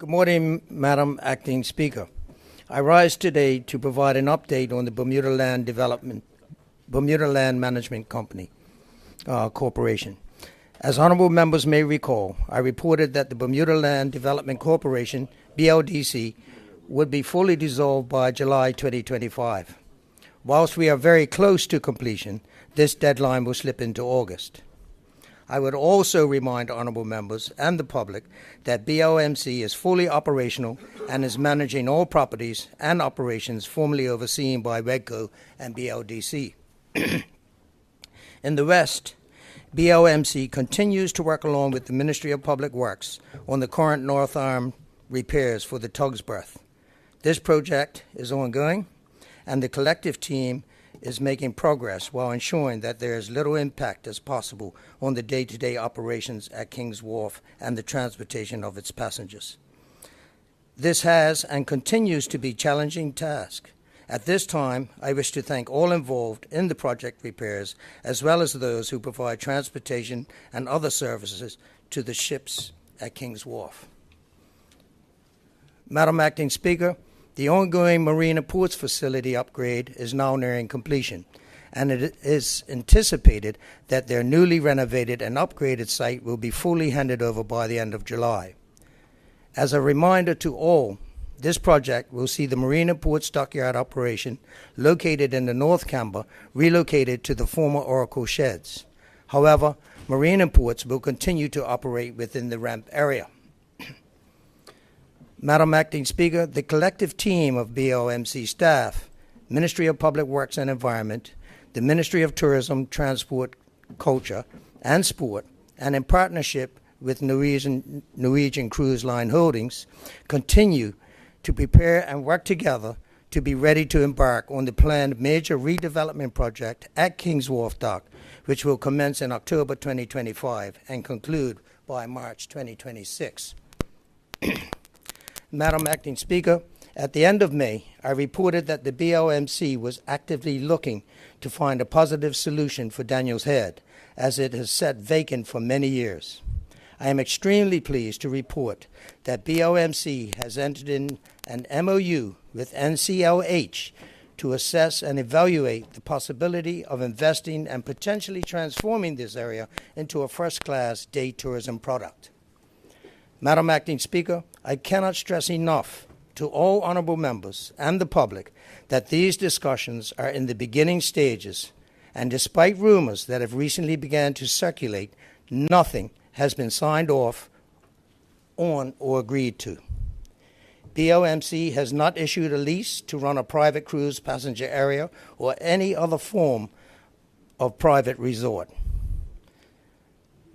Good morning, Madam Acting Speaker. I rise today to provide an update on the Bermuda Land Management Company Corporation. As honorable members may recall, I reported that the Bermuda Land Development Corporation, BLDC, would be fully dissolved by July 2025. Whilst we are very close to completion, this deadline will slip into August. I would also remind honorable members and the public that BLMC is fully operational and is managing all properties and operations formerly overseen by REDCO and BLDC. In the West, BLMC continues to work along with the Ministry of Public Works on the current North Arm repairs for the Tug's Berth. This project is ongoing, and the collective team is making progress while ensuring that there is little impact as possible on the day-to-day operations at King's Wharf and the transportation of its passengers. This has and continues to be a challenging task. At this time, I wish to thank all involved in the project repairs, as well as those who provide transportation and other services to the ships at King's Wharf. Madam Acting Speaker, the ongoing Marina Ports facility upgrade is now nearing completion, and it is anticipated that their newly renovated and upgraded site will be fully handed over by the end of July. As a reminder to all, this project will see the Marina Ports dockyard operation located in the North Camber relocated to the former Oracle sheds. However, Marina Ports will continue to operate within the ramp area. Madam Acting Speaker, the collective team of BLMC staff, Ministry of Public Works and Environment, the Ministry of Tourism, Transport, Culture, and Sport, and in partnership with Norwegian Cruise Line Holdings, continue to prepare and work together to be ready to embark on the planned major redevelopment project at King's Wharf Dock, which will commence in October 2025 and conclude by March 2026. Madam Acting Speaker, at the end of May, I reported that the BLMC was actively looking to find a positive solution for Daniels Head, as it has sat vacant for many years. I am extremely pleased to report that BLMC has entered in an MOU with NCLH to assess and evaluate the possibility of investing and potentially transforming this area into a first-class day tourism product. Madam Acting Speaker, I cannot stress enough to all honorable members and the public that these discussions are in the beginning stages, and despite rumors that have recently begun to circulate, nothing has been signed off on or agreed to. BLMC has not issued a lease to run a private cruise passenger area or any other form of private resort.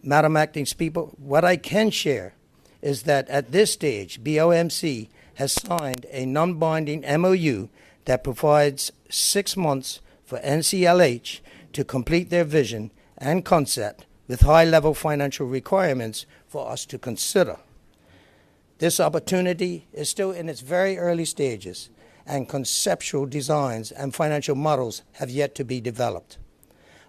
Madam Acting Speaker, what I can share is that at this stage, BLMC has signed a non-binding MOU that provides 6 months for NCLH to complete their vision and concept with high-level financial requirements for us to consider. This opportunity is still in its very early stages, and conceptual designs and financial models have yet to be developed.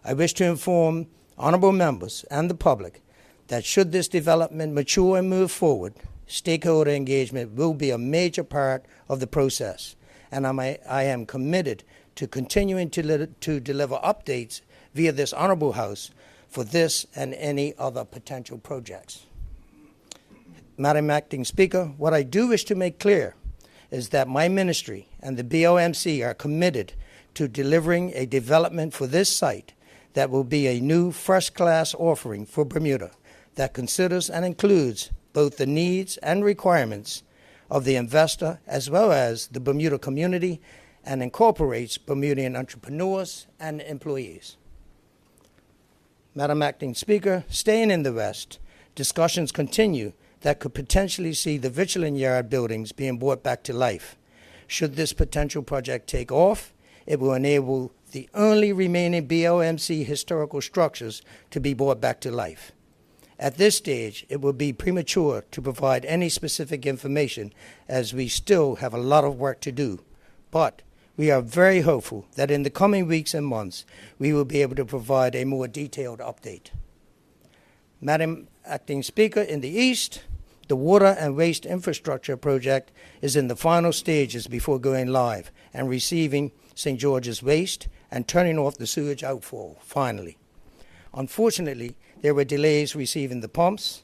I wish to inform honorable members and the public that should this development mature and move forward, stakeholder engagement will be a major part of the process, and I am committed to continuing to deliver updates via this honorable House for this and any other potential projects. Madam Acting Speaker, what I do wish to make clear is that my ministry and the BLMC are committed to delivering a development for this site that will be a new first-class offering for Bermuda that considers and includes both the needs and requirements of the investor as well as the Bermuda community and incorporates Bermudian entrepreneurs and employees. Madam Acting Speaker, staying in the West, discussions continue that could potentially see the Vigilant Yard buildings being brought back to life. Should this potential project take off, it will enable the only remaining BLMC historical structures to be brought back to life. At this stage, it will be premature to provide any specific information as we still have a lot of work to do. But we are very hopeful that in the coming weeks and months, we will be able to provide a more detailed update. Madam Acting Speaker, in the East, The water and waste infrastructure project is in the final stages before going live and receiving St. George's waste and turning off the sewage outfall, finally. Unfortunately, there were delays receiving the pumps,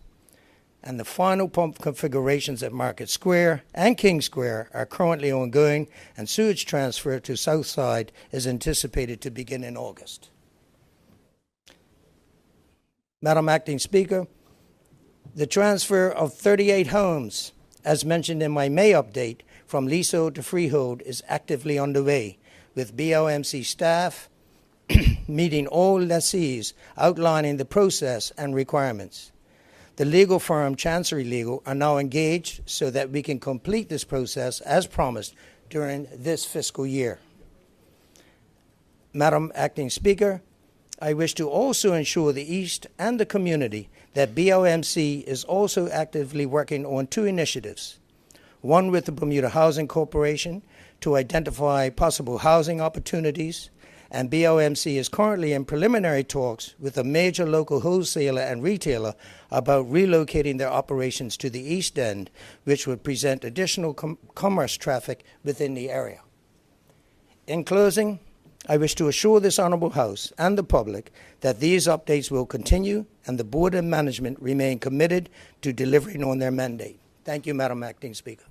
and the final pump configurations at Market Square and King Square are currently ongoing, and sewage transfer to Southside is anticipated to begin in August. Madam Acting Speaker, the transfer of 38 homes, as mentioned in my May update, from leasehold to freehold is actively underway, with BOMC staff meeting all lessees outlining the process and requirements. The legal firm Chancery Legal are now engaged so that we can complete this process as promised during this fiscal year. Madam Acting Speaker, I wish to also ensure the East and the community that BOMC is also actively working on two initiatives, one with the Bermuda Housing Corporation to identify possible housing opportunities, and BOMC is currently in preliminary talks with a major local wholesaler and retailer about relocating their operations to the East End, which would present additional commerce traffic within the area. In closing, I wish to assure this Honourable House and the public that these updates will continue and the Board and management remain committed to delivering on their mandate. Thank you, Madam Acting Speaker.